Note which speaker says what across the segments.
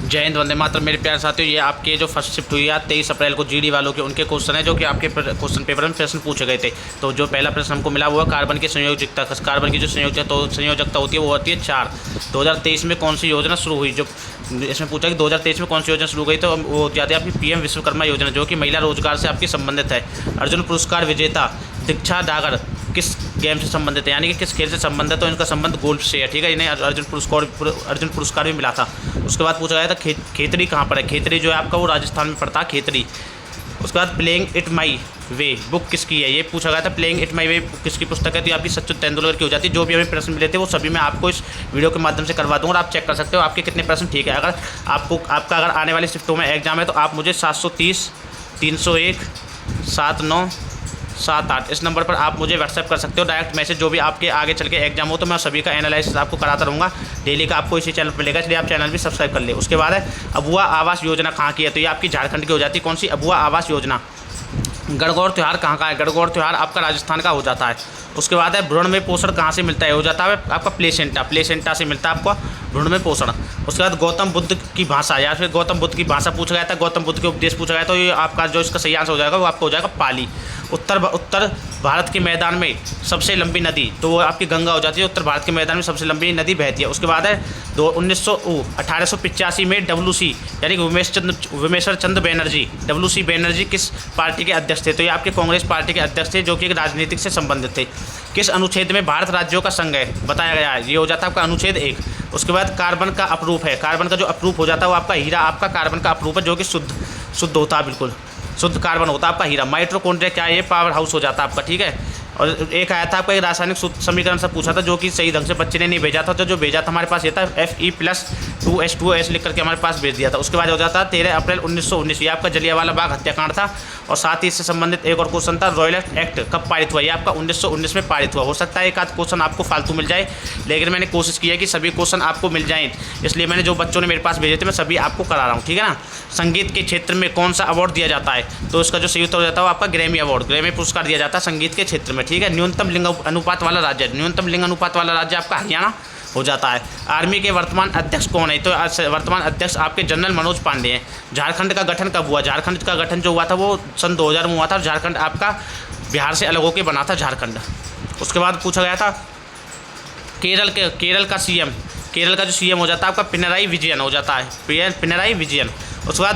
Speaker 1: जय हिंद, वंदे मातरम। मेरे प्यारे साथियों, ये आपके जो फर्स्ट शिफ्ट हुई है 23 अप्रैल को जीडी वालों के, उनके क्वेश्चन है जो कि आपके क्वेश्चन पेपर में प्रश्न पूछे गए थे। तो जो पहला प्रश्न हमको मिला हुआ कार्बन की संयोजकता, कार्बन की जो संयोजकता होती है वो होती है 4। 2023 में कौन सी योजना शुरू हुई? जो इसमें पूछा कि 2023 में कौन सी योजना शुरू हुई, तो वो जाती है आपकी पीएम विश्वकर्मा योजना, जो कि महिला रोजगार से आपकी संबंधित है। अर्जुन पुरस्कार विजेता दीक्षा डागर किस गेम से संबंधित है, यानी कि किस खेल से संबंधित है? तो इनका संबंध गोल्फ से है। ठीक है, इन्हें अर्जुन पुरस्कार भी मिला था। उसके बाद पूछा गया था खेतड़ी कहाँ पर है? खेतड़ी जो है आपका वो राजस्थान में पड़ता है, खेतड़ी। उसके बाद playing it my way book किसकी है? ये पूछा गया था प्लेइंग इट माई वे किसकी पुस्तक है? तो ये आपकी सचिन तेंदुलकर की हो जाती है। जो भी हमें प्रश्न मिले थे वो सभी मैं आपको इस वीडियो के माध्यम से करवा दूँगा और आप चेक कर सकते हो आपके कितने प्रश्न ठीक है। अगर आपका अगर आने वाली शिफ्टों में एग्जाम है तो आप मुझे 730 301 79 78 इस नंबर पर आप मुझे व्हाट्सएप कर सकते हो, डायरेक्ट मैसेज। जो भी आपके आगे चल के एग्जाम हो तो मैं सभी का एनालिसिस आपको कराता रहूँगा डेली का, आपको इसी चैनल पर मिलेगा, इसलिए आप चैनल भी सब्सक्राइब कर ले। उसके बाद है अबुआ आवास योजना कहाँ की है? तो ये आपकी झारखंड की हो जाती है। कौन सी? अबुआ आवास योजना। गणगौर त्यौहार कहाँ का है? गणगौर त्यौहार आपका राजस्थान का हो जाता है। उसके बाद है भ्रूण में पोषण कहाँ से मिलता है? हो जाता है आपका प्लेसेंटा से मिलता है आपको भ्रूण में पोषण। उसके बाद गौतम बुद्ध की भाषा, या फिर गौतम बुद्ध की भाषा पूछा गया था, गौतम बुद्ध के उपदेश पूछा गया, तो ये आपका जो इसका सही आंसर हो जाएगा वो आपका हो जाएगा पाली। उत्तर भारत के मैदान में सबसे लंबी नदी, तो वो आपकी गंगा हो जाती है। उत्तर भारत के मैदान में सबसे लंबी नदी बहती है। उसके बाद है 1885 में WC यानी विमेश्वर चंद्र बनर्जी, WC बनर्जी किस पार्टी के अध्यक्ष थे? तो ये आपके कांग्रेस पार्टी के अध्यक्ष थे, जो कि एक राजनीतिक से संबंधित थे। किस अनुच्छेद में भारत राज्यों का संघ है बताया गया है? ये हो जाता है आपका अनुच्छेद 1। उसके बाद कार्बन का अपरूप है, कार्बन का जो अपरूप हो जाता है वो आपका हीरा आपका कार्बन का अपरूप है, जो कि शुद्ध होता है, बिल्कुल शुद्ध कार्बन होता है आपका हीरा। माइटोकॉन्ड्रिया क्या है? ये पावर हाउस हो जाता है आपका। ठीक है, और एक आया था आपका एक रासायनिक समीकरण से पूछा था, जो कि सही ढंग से बच्चे ने नहीं भेजा था, तो जो भेजा था हमारे पास ये था Fe+2H2S लिख करके हमारे पास भेज दिया था। उसके बाद हो जाता है 13 अप्रैल 1919, ये आपका जलियांवाला बाग हत्याकांड था। और साथ ही इससे संबंधित एक और क्वेश्चन था, रॉयल एक्ट कब पारित हुआ? ये आपका 1919 में पारित हुआ। हो सकता है एक आध क्वेश्चन आपको फालतू मिल जाए, लेकिन मैंने कोशिश की है कि सभी क्वेश्चन आपको मिल जाएँ, इसलिए मैंने जो बच्चों ने मेरे पास भेजे थे मैं सभी आपको करा रहा हूँ। ठीक है ना। संगीत के क्षेत्र में कौन सा अवार्ड दिया जाता है? तो इसका जो सही उत्तर हो जाता है वो आपका ग्रैमी अवार्ड, ग्रैमी पुरस्कार दिया जाता है संगीत के क्षेत्र में। ठीक है। न्यूनतम लिंग अनुपात वाला राज्य, न्यूनतम लिंग अनुपात वाला राज्य आपका हरियाणा हो जाता है। आर्मी के वर्तमान अध्यक्ष कौन है? तो वर्तमान अध्यक्ष आपके जनरल मनोज पांडे हैं। झारखंड का गठन कब हुआ? झारखंड का गठन जो हुआ था वो सन 2000 में हुआ था। झारखंड आपका बिहार से अलग होकर बना था झारखंड। उसके बाद पूछा गया था केरल का सीएम, केरल का जो सीएम हो जाता है आपका पिनराई विजयन हो जाता है, पिनराई विजयन। उसके बाद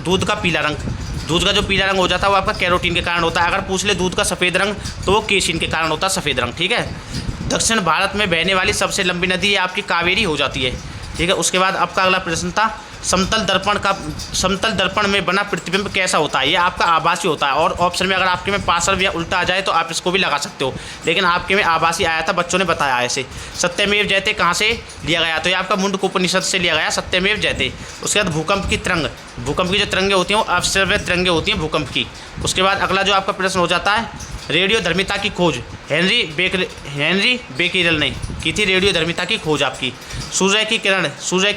Speaker 1: दूध का पीला रंग, दूध का जो पीला रंग हो जाता है वो आपका कैरोटीन के कारण होता है। अगर पूछ ले दूध का सफ़ेद रंग तो वो केसिन के कारण होता है सफ़ेद रंग। ठीक है। दक्षिण भारत में बहने वाली सबसे लंबी नदी ये आपकी कावेरी हो जाती है। ठीक है। उसके बाद आपका अगला प्रश्न था समतल दर्पण में बना प्रतिबिंब कैसा होता है? ये आपका आभासी होता है। और ऑप्शन में अगर आपके में पार्श्व या उल्टा आ जाए तो आप इसको भी लगा सकते हो, लेकिन आपके में आभासी आया था, बच्चों ने बताया ऐसे। सत्यमेव जयते कहाँ से लिया गया? तो ये आपका मुंडक उपनिषद से लिया गया, सत्यमेव जयते। उसके बाद भूकंप की जो तरंगें होती हैं वो अवश्रव्य तरंगें होती हैं भूकंप की। उसके बाद अगला जो आपका प्रश्न हो जाता है रेडियोधर्मिता की खोज हेनरी बेकेरेल ने की थी। रेडियोधर्मिता की खोज आपकी सूर्य की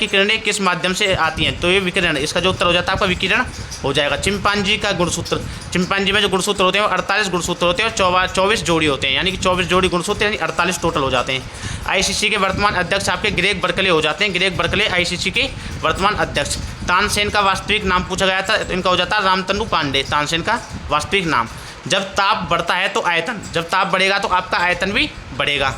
Speaker 1: किरणें किस माध्यम से आती हैं? तो ये विकिरण, इसका जो उत्तर हो जाता है आपका विकिरण हो जाएगा। चिंपांजी का गुणसूत्र, चिंपांजी में जो गुणसूत्र होते हैं वो 48 गुणसूत्र होते हैं और 24 जोड़ी होते हैं, यानी कि 24 जोड़ी गुणसूत्र यानी 48 टोटल हो जाते हैं। आईसीसी के वर्तमान अध्यक्ष आपके ग्रेग बर्कले हो जाते हैं, ग्रेग बर्कले आईसीसी के वर्तमान अध्यक्ष। तानसेन का वास्तविक नाम पूछा गया था, तो इनका हो जाता है रामतनु पांडे, तानसेन का वास्तविक नाम। जब ताप बढ़ता है तो आयतन, जब ताप बढ़ेगा तो आपका आयतन भी बढ़ेगा।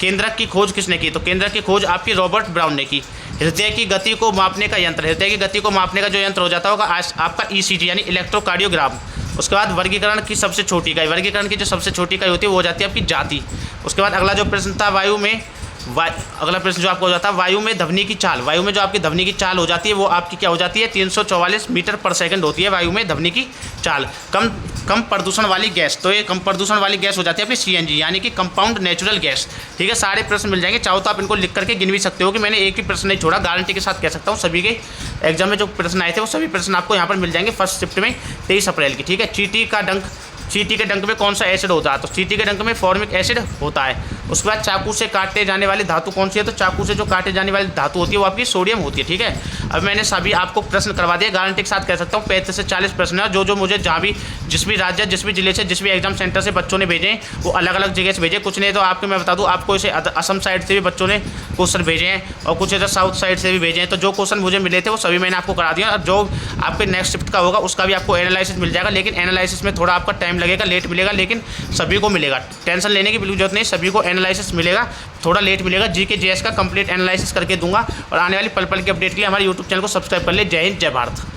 Speaker 1: केंद्रक की खोज किसने की? तो केंद्रक की खोज आपकी रॉबर्ट ब्राउन ने की। हृदय की गति को मापने का यंत्र, हृदय की गति को मापने का जो यंत्र हो जाता होगा आपका ECG यानी इलेक्ट्रोकार्डियोग्राम। उसके बाद वर्गीकरण की सबसे छोटी इकाई, वर्गीकरण की जो सबसे छोटी इकाई होती है वो हो जाती है आपकी जाति। उसके बाद अगला जो प्रश्न था अगला प्रश्न जो आपको हो जाता है वायु में ध्वनि की चाल, वायु में जो आपकी ध्वनि की चाल हो जाती है वो आपकी क्या हो जाती है? 344 मीटर पर सेकंड होती है वायु में ध्वनि की चाल। कम प्रदूषण वाली गैस, तो ये कम प्रदूषण वाली गैस हो जाती है अपनी CNG यानी कि कंपाउंड नेचुरल गैस। ठीक है। सारे प्रश्न मिल जाएंगे, चाहो तो आप इनको लिख करके गिन भी सकते हो कि मैंने एक भी प्रश्न नहीं छोड़ा, गारंटी के साथ कह सकता हूँ। सभी के एग्जाम में जो प्रश्न आए थे वो सभी प्रश्न आपको यहाँ पर मिल जाएंगे फर्स्ट शिफ्ट में 23 अप्रैल की। ठीक है। चींटी के डंक में कौन सा एसिड होता है? तो चींटी के डंक में फॉर्मिक एसिड होता है। उसके बाद चाकू से काटे जाने वाली धातु कौन सी है? तो चाकू से जो काटे जाने वाली धातु होती है वो आपकी सोडियम होती है। ठीक है, अब मैंने सभी आपको प्रश्न करवा दिए, गारंटी के साथ कह सकता हूँ 35 से 40 प्रश्न है जो मुझे जहाँ भी जिस भी राज्य, जिस भी जिले से, जिस भी एग्जाम सेंटर से बच्चों ने भेजे वो अलग अलग जगह से भेजे। कुछ ने तो आपको मैं बता दूँ, आपको इसे असम साइड से भी बच्चों ने क्वेश्चन भेजे हैं और कुछ इधर साउथ साइड से भी भेजे हैं। तो जो क्वेश्चन मुझे मिले थे वो सभी मैंने आपको करा दिया और जो आपके नेक्स्ट शिफ्ट का होगा उसका भी आपको एनालिसिस मिल जाएगा, लेकिन एनालिसिस में थोड़ा आपका टाइम लगेगा, लेट मिलेगा, लेकिन सभी को मिलेगा। टेंशन लेने की बिल्कुल जरूरत नहीं, सभी को एनालिसिस मिलेगा, थोड़ा लेट मिलेगा। जीके जीएस का कंप्लीट एनालिसिस करके दूंगा और आने वाली पल पल की अपडेट के लिए हमारे यूट्यूब चैनल को सब्सक्राइब कर ले। जय हिंद, जय भारत।